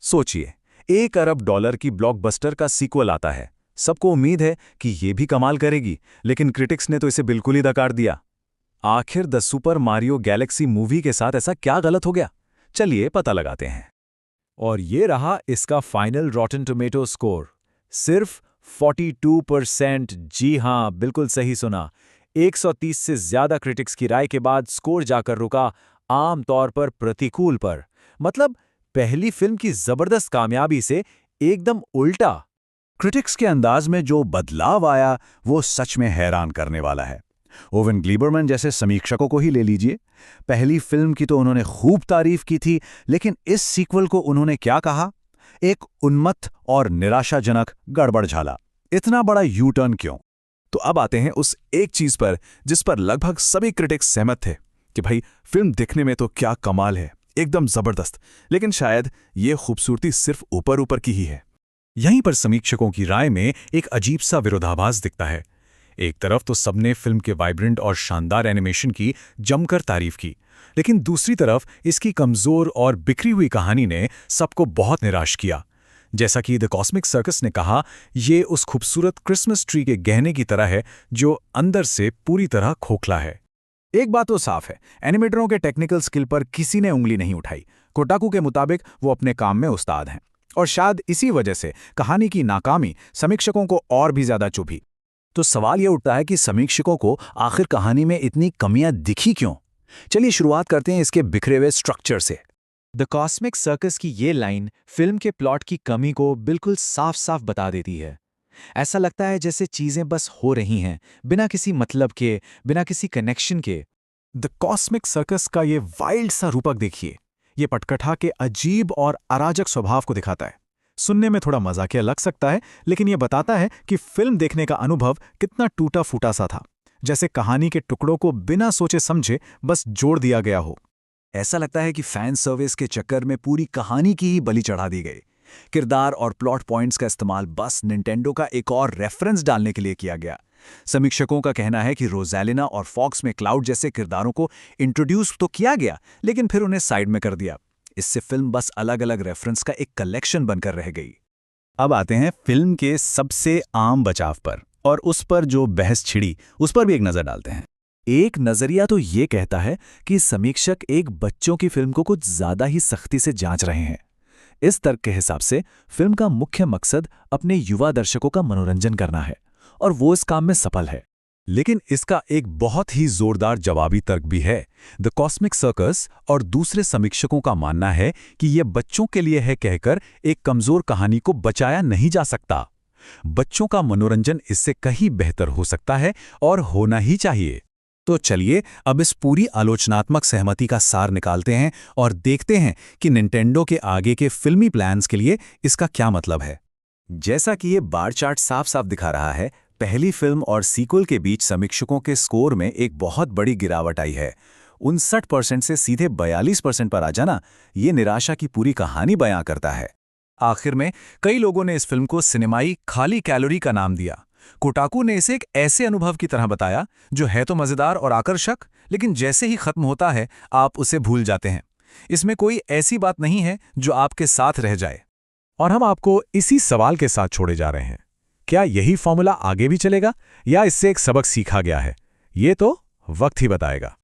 सोचिए, $1 अरब की ब्लॉकबस्टर का सीक्वल आता है। सबको उम्मीद है कि ये भी कमाल करेगी, लेकिन क्रिटिक्स ने तो इसे बिल्कुल ही नकार दिया। आखिर the super Mario Galaxy movie के साथ ऐसा क्या गलत हो गया? चलिए पता लगाते हैं। और ये रहा इसका फाइनल रॉटन टोमेटो स्कोर, सिर्फ 42%। जी हाँ, बिल्कुल सही सुना। 130 से ज्यादा क्रिटिक्स की राय के बाद स्कोर जाकर रुका आम तौर पर प्रतिकूल पर। मतलब पहली फिल्म की जबरदस्त कामयाबी से एकदम उल्टा। क्रिटिक्स के अंदाज में जो बदलाव आया वो सच में हैरान करने वाला है। ओवन ग्लीबरमैन जैसे समीक्षकों को ही ले लीजिए। पहली फिल्म की तो उन्होंने खूब तारीफ की थी, लेकिन इस सीक्वल को उन्होंने क्या कहा? एक उन्मत्त और निराशाजनक गड़बड़झाला। इतना बड़ा यू टर्न क्यों? तो अब आते हैं उस एक चीज पर जिस पर लगभग सभी क्रिटिक्स सहमत थे कि भाई फिल्म दिखने में तो क्या कमाल है, एकदम जबरदस्त, लेकिन शायद ये खूबसूरती सिर्फ ऊपर ऊपर की ही है। यहीं पर समीक्षकों की राय में एक अजीब सा विरोधाभास दिखता है। एक तरफ तो सबने फिल्म के वाइब्रेंट और शानदार एनिमेशन की जमकर तारीफ की, लेकिन दूसरी तरफ इसकी कमजोर और बिखरी हुई कहानी ने सबको बहुत निराश किया। जैसा कि द कॉस्मिक सर्कस ने कहा, ये उस खूबसूरत क्रिसमस ट्री के गहने की तरह है जो अंदर से पूरी तरह खोखला है। एक बात तो साफ है, एनिमेटरों के टेक्निकल स्किल पर किसी ने उंगली नहीं उठाई। कोटाकू के मुताबिक वो अपने काम में उस्ताद हैं, और शायद इसी वजह से कहानी की नाकामी समीक्षकों को और भी ज्यादा चुभी। तो सवाल यह उठता है कि समीक्षकों को आखिर कहानी में इतनी कमियां दिखी क्यों? चलिए शुरुआत करते हैं इसके बिखरे हुए स्ट्रक्चर से। द कॉस्मिक सर्कस की ये लाइन फिल्म के प्लॉट की कमी को बिल्कुल साफ साफ बता देती है। ऐसा लगता है जैसे चीजें बस हो रही हैं, बिना किसी मतलब के, बिना किसी कनेक्शन के। द कॉस्मिक सर्कस का ये वाइल्ड सा रूपक देखिए। ये पटकथा के अजीब और अराजक स्वभाव को दिखाता है। सुनने में थोड़ा मजाकिया लग सकता है, लेकिन ये बताता है कि फिल्म देखने का अनुभव कितना टूटा फूटा सा था, जैसे कहानी के टुकड़ों को बिना सोचे समझे बस जोड़ दिया गया हो। ऐसा लगता है कि फैन सर्विस के चक्कर में पूरी कहानी की ही बलि चढ़ा दी गई। किरदार और प्लॉट पॉइंट्स का इस्तेमाल बस निंटेंडो का एक और रेफरेंस डालने के लिए किया गया। समीक्षकों का कहना है कि रोज़ैलिना और फॉक्स में क्लाउड जैसे किरदारों को इंट्रोड्यूस तो किया गया, लेकिन फिर उन्हें साइड में कर दिया। इससे फिल्म बस अलग अलग रेफरेंस का एक कलेक्शन बनकर रह गई। अब आते हैं फिल्म के सबसे आम बचाव पर, और उस पर जो बहस छिड़ी उस पर भी एक नज़र डालते हैं। एक नज़रिया तो ये कहता है कि समीक्षक एक बच्चों की फिल्म को कुछ ज़्यादा ही सख्ती से जांच रहे हैं। इस तर्क के हिसाब से फिल्म का मुख्य मकसद अपने युवा दर्शकों का मनोरंजन करना है, और वो इस काम में सफल है। लेकिन इसका एक बहुत ही जोरदार जवाबी तर्क भी है। द कॉस्मिक सर्कस और दूसरे समीक्षकों का मानना है कि यह बच्चों के लिए है कहकर एक कमजोर कहानी को बचाया नहीं जा सकता। बच्चों का मनोरंजन इससे कहीं बेहतर हो सकता है और होना ही चाहिए। तो चलिए अब इस पूरी आलोचनात्मक सहमति का सार निकालते हैं और देखते हैं कि निंटेंडो के आगे के फिल्मी प्लान्स के लिए इसका क्या मतलब है। जैसा कि ये बार चार्ट साफ साफ दिखा रहा है, पहली फिल्म और सीक्वल के बीच समीक्षकों के स्कोर में एक बहुत बड़ी गिरावट आई है। 59% से सीधे 42% पर आ जाना, ये निराशा की पूरी कहानी बयां करता है। आखिर में कई लोगों ने इस फिल्म को सिनेमाई खाली कैलोरी का नाम दिया। कोटाकू ने इसे एक ऐसे अनुभव की तरह बताया जो है तो मजेदार और आकर्षक, लेकिन जैसे ही खत्म होता है आप उसे भूल जाते हैं। इसमें कोई ऐसी बात नहीं है जो आपके साथ रह जाए। और हम आपको इसी सवाल के साथ छोड़े जा रहे हैं, क्या यही फॉर्मूला आगे भी चलेगा या इससे एक सबक सीखा गया है? ये तो वक्त ही बताएगा।